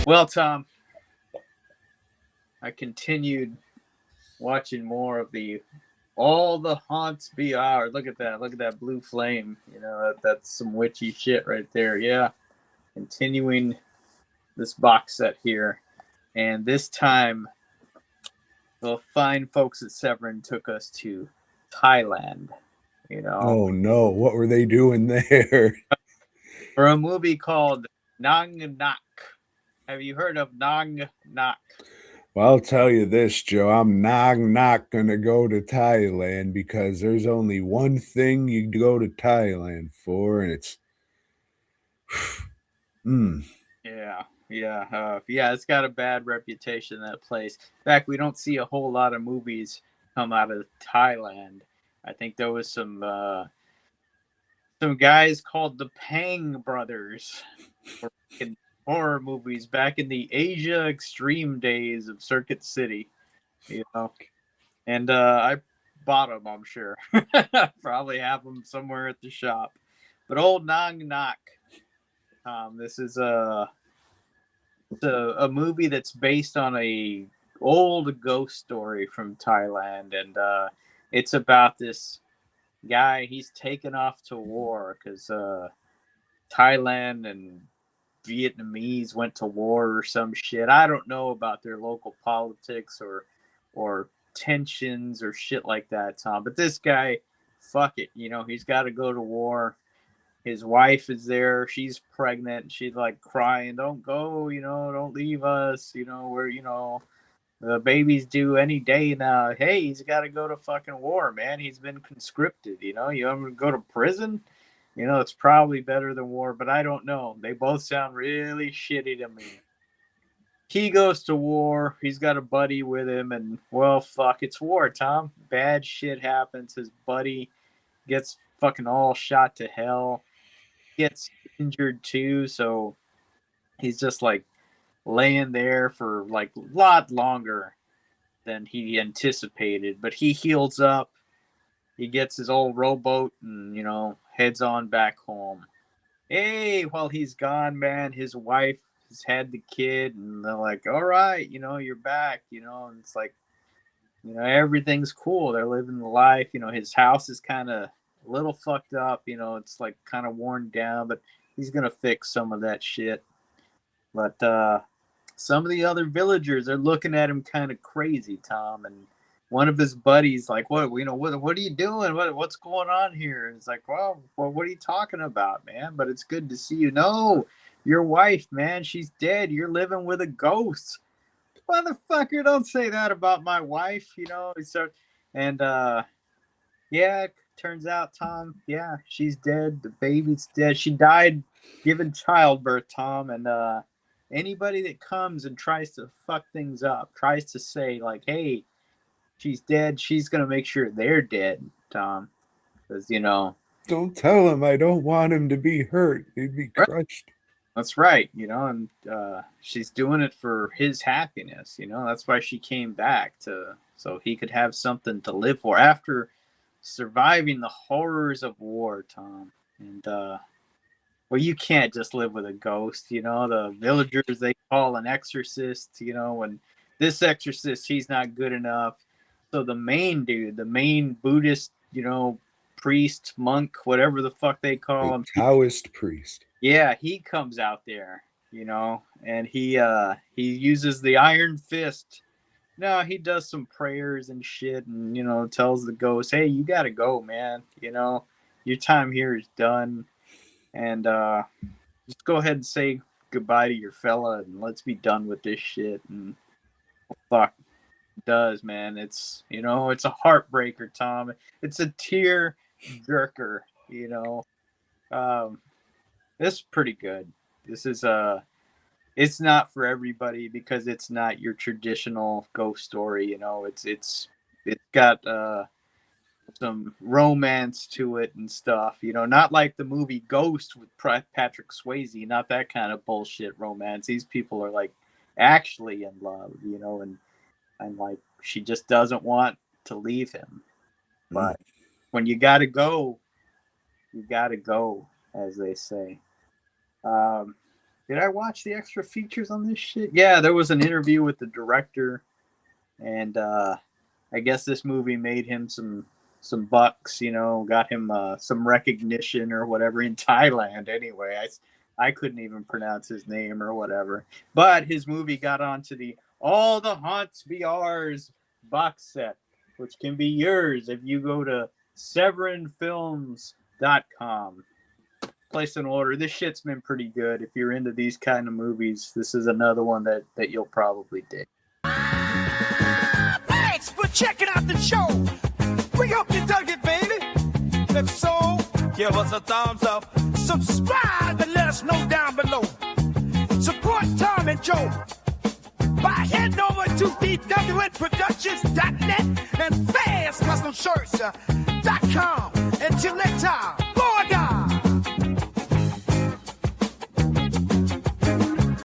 Well, Tom, I continued watching more of the All the Haunts BR. Look at that. Look at that blue flame. That's some witchy shit right there. Yeah. Continuing this box set here. And this time, the fine folks at Severin took us to Thailand, you know, Oh no, what were they doing there? for a movie called Nang Nak. Have you heard of Nang Nak? Well, I'll tell you this, Joe. I'm not gonna go to Thailand because there's only one thing you go to Thailand for, and it's mm, Yeah, it's got a bad reputation, that place. In fact, we don't see a whole lot of movies come out of Thailand. I think there was some guys called the Pang Brothers were making horror movies back in the Asia Extreme days of Circuit City, you know. And I bought them, I'm sure. Probably have them somewhere at the shop. But old Nang Nak, this is a movie that's based on a old ghost story from Thailand, and it's about this guy. He's taken off to war because Thailand and Vietnamese went to war or some shit. I don't know about their local politics or tensions or shit like that, Tom. But this guy, fuck it, he's got to go to war. His wife is there. She's pregnant. She's like crying, "Don't go, don't leave us. The baby's due any day now. Hey, he's got to go to fucking war, man. He's been conscripted. You want to go to prison? It's probably better than war, but I don't know. They both sound really shitty to me. He goes to war. He's got a buddy with him, and well, fuck, it's war, Tom. Bad shit happens. His buddy gets fucking all shot to hell, gets injured too, so he's just like laying there for like a lot longer than he anticipated. But he heals up. He gets his old rowboat and heads on back home. Hey, while he's gone, man, his wife has had the kid, and they're like, "All right, you're back." And it's like, everything's cool. They're living the life. His house is kind of a little fucked up. It's like kind of worn down, but he's gonna fix some of that shit. But some of the other villagers are looking at him kind of crazy, Tom. And one of his buddies, like, what are you doing? What's going on here? And it's like, well, what are you talking about, man? But it's good to see you. No, your wife, man, she's dead. You're living with a ghost. Motherfucker, don't say that about my wife. So, and yeah, turns out, Tom, yeah, she's dead. The baby's dead. She died giving childbirth, Tom. And anybody that comes and tries to fuck things up, tries to say, like, hey, she's dead, she's going to make sure they're dead, Tom. Because, don't tell him I don't want him to be hurt. He'd be right, crushed. that's right, and she's doing it for his happiness, that's why she came back, so he could have something to live for after surviving the horrors of war, Tom. And well, you can't just live with a ghost. The villagers, they call an exorcist. When this exorcist, he's not good enough. So the main dude, the main Buddhist, priest, monk, whatever the fuck they call The him, Taoist priest. yeah, he comes out there, and he uses the iron fist. No, he does some prayers and shit, and tells the ghost, "Hey, you gotta go, man. Your time here is done, and just go ahead and say goodbye to your fella, and let's be done with this shit." And fuck, it does, man. It's a heartbreaker, Tom. It's a tear jerker. Um, this is pretty good. This is it's not for everybody because it's not your traditional ghost story. It's got some romance to it and stuff. Not like the movie Ghost with Patrick Swayze. Not that kind of bullshit romance. These people are like actually in love. And like she just doesn't want to leave him. Mm. But when you gotta go, you gotta go, as they say. Um, did I watch the extra features on this shit? Yeah, there was an interview with the director, and I guess this movie made him some bucks, you know, got him some recognition or whatever in Thailand. Anyway, I couldn't even pronounce his name or whatever, but his movie got onto the All the Haunts Be Ours box set, which can be yours if you go to severinfilms.com. Place an order. This shit's been pretty good. If you're into these kind of movies, this is another one that you'll probably dig. Thanks for checking out the show. We hope you dug it, baby. If so, give us a thumbs up. Subscribe and let us know down below. Support Tom and Joe by heading over to dwnproductions.net and fastcustomshirts.com. Until next time.